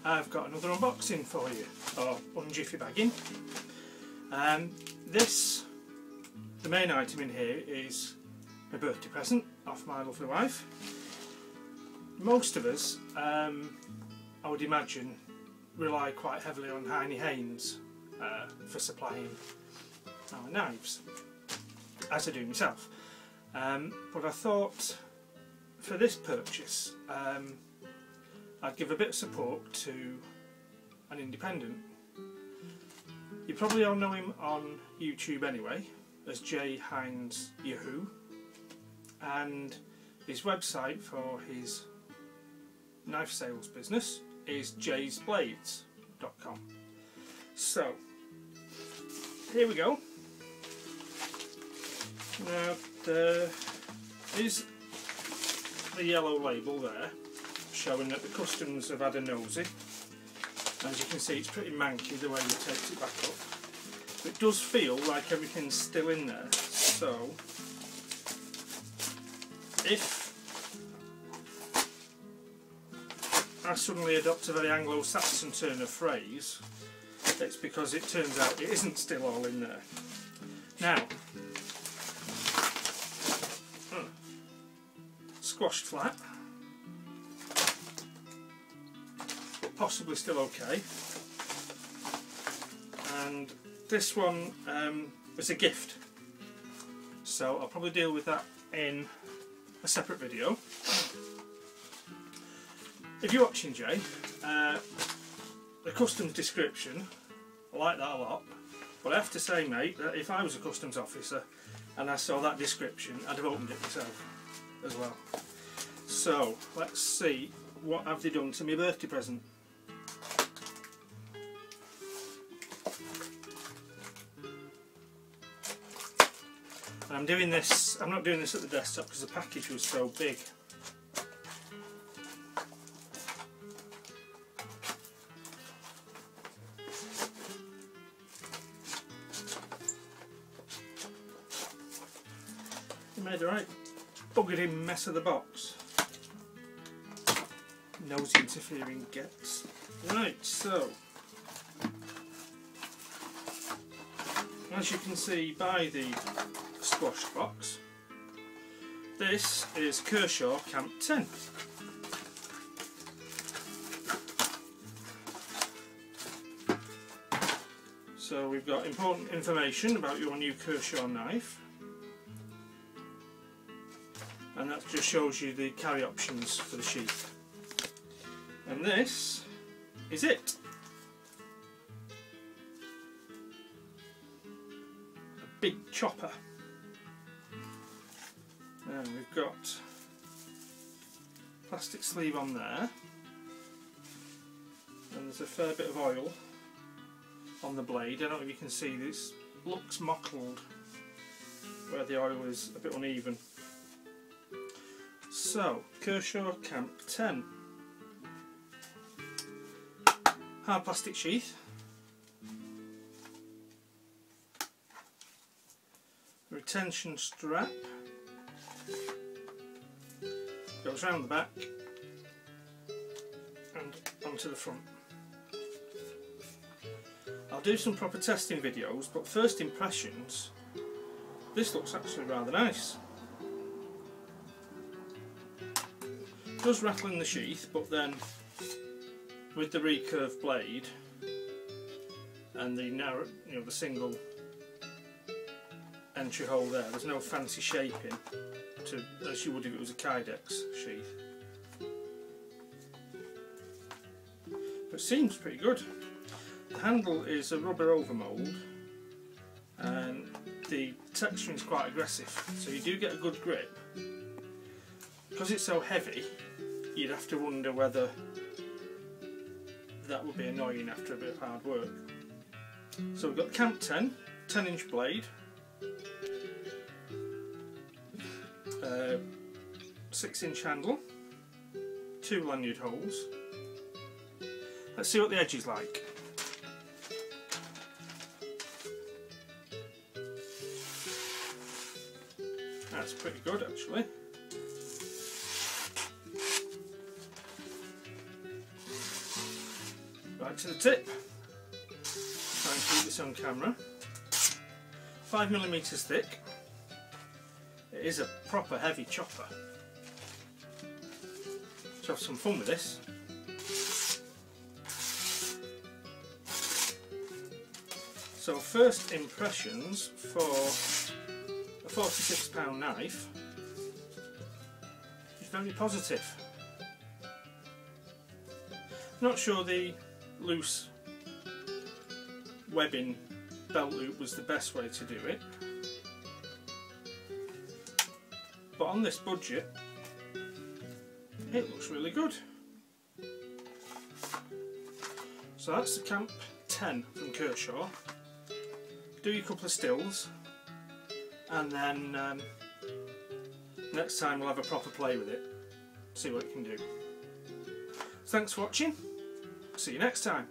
I've got another unboxing for you, or unjiffy bagging. The main item in here is a birthday present off my lovely wife. Most of us, I would imagine, rely quite heavily on Heine Haynes for supplying our knives, as I do myself. But I thought for this purchase I'd give a bit of support to an independent. You probably all know him on YouTube anyway as J Hines Yahoo, and his website for his knife sales business is jaysblades.com. So here we go. Now there is the yellow label there showing that the customs have had a nosy. As you can see, it's pretty manky the way he takes it back up. But it does feel like everything's still in there. So if I suddenly adopt a very Anglo-Saxon turn of phrase, it's because it turns out it isn't still all in there. Now, squashed flat, but possibly still okay. And this one was a gift, so I'll probably deal with that in a separate video. If you're watching, Jay, the customs description, I like that a lot, but I have to say, mate, that if I was a customs officer and I saw that description, I'd have opened it myself as well. So let's see, what have they done to my birthday present? And I'm doing this, I'm not doing this at the desktop because the package was so big. They made a right buggered in mess of the box. Nosy interfering gets. Right, so as you can see by the squashed box, this is Kershaw Camp 10. So we've got important information about your new Kershaw knife, and that just shows you the carry options for the sheath. And this is it. A big chopper. And we've got plastic sleeve on there, and there's a fair bit of oil on the blade. I don't know if you can see, this looks mottled where the oil is a bit uneven. So, Kershaw Camp 10. Hard plastic sheath. Retention strap. Goes round the back and onto the front. I'll do some proper testing videos, but first impressions, this looks actually rather nice. It does rattle in the sheath, but then with the recurved blade and the narrow, the single entry hole there, there's no fancy shaping as you would if it was a Kydex sheath. But it seems pretty good. The handle is a rubber overmould and the texturing is quite aggressive, so you do get a good grip. Because it's so heavy, you'd have to wonder whether that would be annoying after a bit of hard work. So we've got Camp 10, 10-inch blade, 6-inch handle, 2 lanyard holes. Let's see what the edge is like. That's pretty good actually. Back to the tip. Try and keep this on camera. 5mm thick. It is a proper heavy chopper. Let's have some fun with this. So first impressions for a £46 knife is very positive. Not sure the loose webbing belt loop was the best way to do it, but on this budget it looks really good. So that's the Camp 10 from Kershaw. Do a couple of stills, and then next time we'll have a proper play with it, see what it can do. Thanks for watching, see you next time.